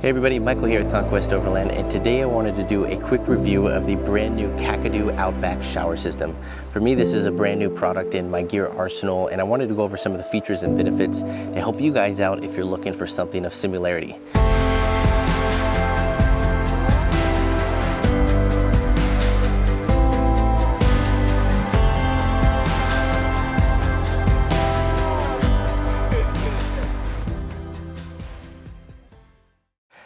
Hey everybody, Michael here at Conquest Overland, and today I wanted to do a quick review of the brand new Kakadu Outback Shower System. For me, this is a brand new product in my gear arsenal, and I wanted to go over some of the features and benefits to help you guys out if you're looking for something of similarity.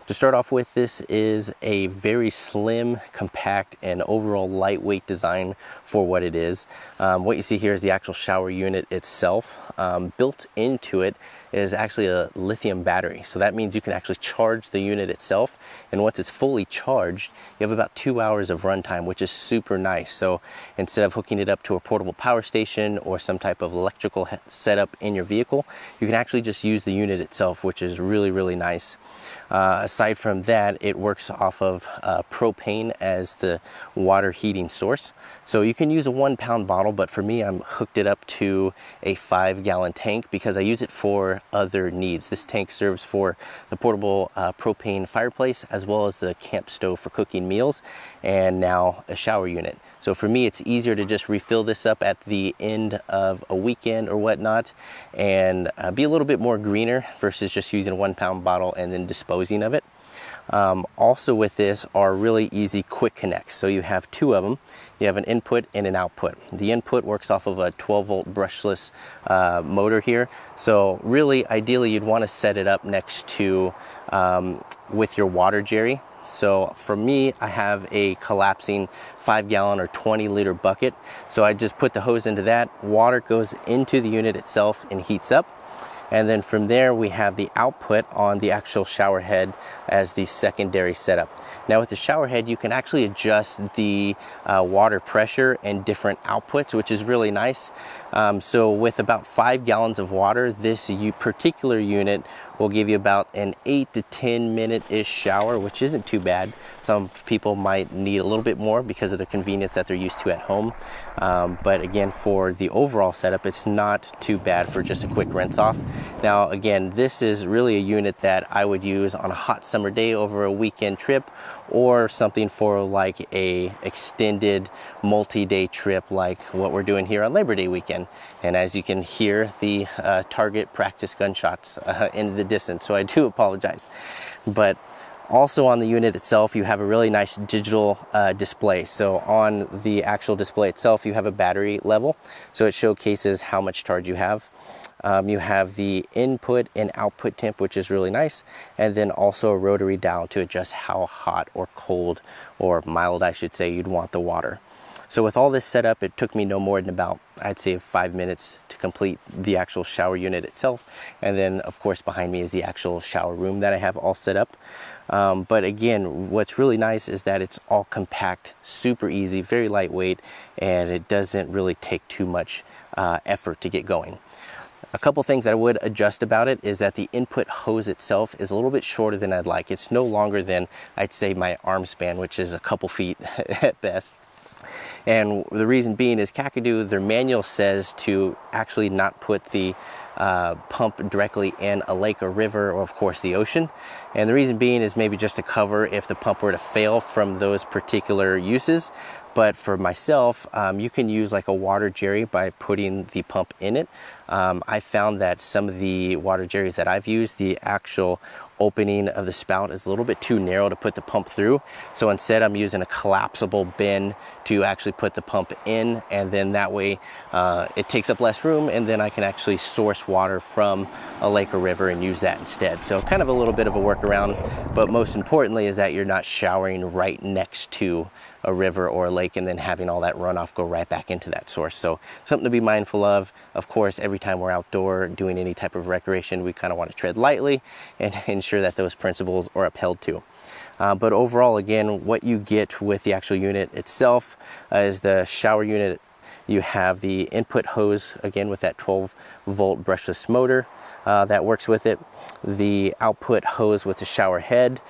To start off with, this is a very slim, compact, and overall lightweight design for what it is. What you see here is the actual shower unit itself. Built into it is actually a lithium battery. So that means you can actually charge the unit itself. And once it's fully charged, you have about 2 hours of runtime, which is super nice. So instead of hooking it up to a portable power station or some type of electrical setup in your vehicle, you can actually just use the unit itself, which is really, really nice. Aside from that, it works off of propane as the water heating source. So you can use a 1 pound bottle, but for me, I'm hooked it up to a 5-gallon tank because I use it for other needs. This tank serves for the portable propane fireplace, as well as the camp stove for cooking meals, and now a shower unit. So for me, it's easier to just refill this up at the end of a weekend or whatnot, and be a little bit more greener versus just using a 1 pound bottle and then disposing of it. Also with this are really easy quick connects. So you have 2 of them. You have an input and an output. The input works off of a 12-volt brushless motor here. So really, ideally, you'd want to set it up next to with your water jerry. So for me, I have a collapsing 5-gallon or 20-liter bucket. So I just put the hose into that. Water goes into the unit itself and heats up. And then from there, we have the output on the actual shower head as the secondary setup. Now with the shower head, you can actually adjust the water pressure and different outputs, which is really nice. So with about 5 gallons of water, this particular unit will give you about an 8 to 10 minute-ish shower, which isn't too bad. Some people might need a little bit more because of the convenience that they're used to at home. But again, for the overall setup, it's not too bad for just a quick rinse off. Now, again, this is really a unit that I would use on a hot summer day over a weekend trip, or something for like a extended multi-day trip like what we're doing here on Labor Day weekend. And as you can hear, the target practice gunshots in the distance, so I do apologize. But also on the unit itself, you have a really nice digital display. So on the actual display itself, you have a battery level, so it showcases how much charge you have. You have the input and output temp, which is really nice, and then also a rotary dial to adjust how hot or cold, or mild I should say, you'd want the water. So with all this set up, it took me no more than about, I'd say, 5 minutes to complete the actual shower unit itself. And then of course behind me is the actual shower room that I have all set up. But again, what's really nice is that it's all compact, super easy, very lightweight, and it doesn't really take too much effort to get going. A couple things that I would adjust about it is that the input hose itself is a little bit shorter than I'd like. It's no longer than, I'd say, my arm span, which is a couple feet at best. And the reason being is Kakadu, their manual says to actually not put the pump directly in a lake or river, or of course the ocean. And the reason being is maybe just to cover if the pump were to fail from those particular uses. But for myself, you can use like a water jerry by putting the pump in it. I found that some of the water jerrys that I've used, the actual opening of the spout is a little bit too narrow to put the pump through. So instead, I'm using a collapsible bin to actually put the pump in, and then that way it takes up less room, and then I can actually source water from a lake or river and use that instead. So kind of a little bit of a workaround, but most importantly is that you're not showering right next to a river or a lake and then having all that runoff go right back into that source. So something to be mindful of. Of course, every time we're outdoor doing any type of recreation, we kind of want to tread lightly and ensure that those principles are upheld too. But overall, again, what you get with the actual unit itself is the shower unit. You have the input hose, again, with that 12-volt brushless motor. that works with it, the output hose with the shower head,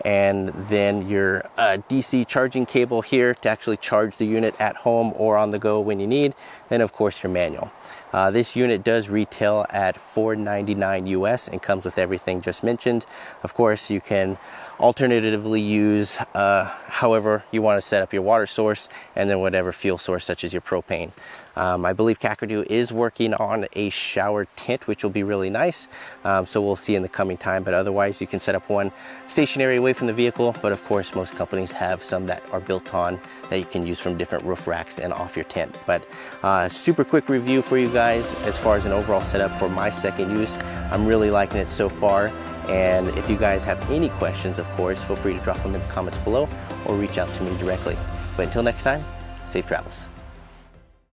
and then your DC charging cable here to actually charge the unit at home or on the go when you need. Then of course your manual. This unit does retail at $499 US and comes with everything just mentioned. Of course, you can alternatively use however you want to set up your water source, and then whatever fuel source such as your propane. I believe Kakadu is working on a shower tent, which will be really nice. So we'll see in the coming time, but otherwise you can set up one stationary away from the vehicle. But of course, most companies have some that are built on that you can use from different roof racks and off your tent. But super quick review for you guys as far as an overall setup for my second use. I'm really liking it so far. And if you guys have any questions, of course, feel free to drop them in the comments below or reach out to me directly. But until next time, safe travels.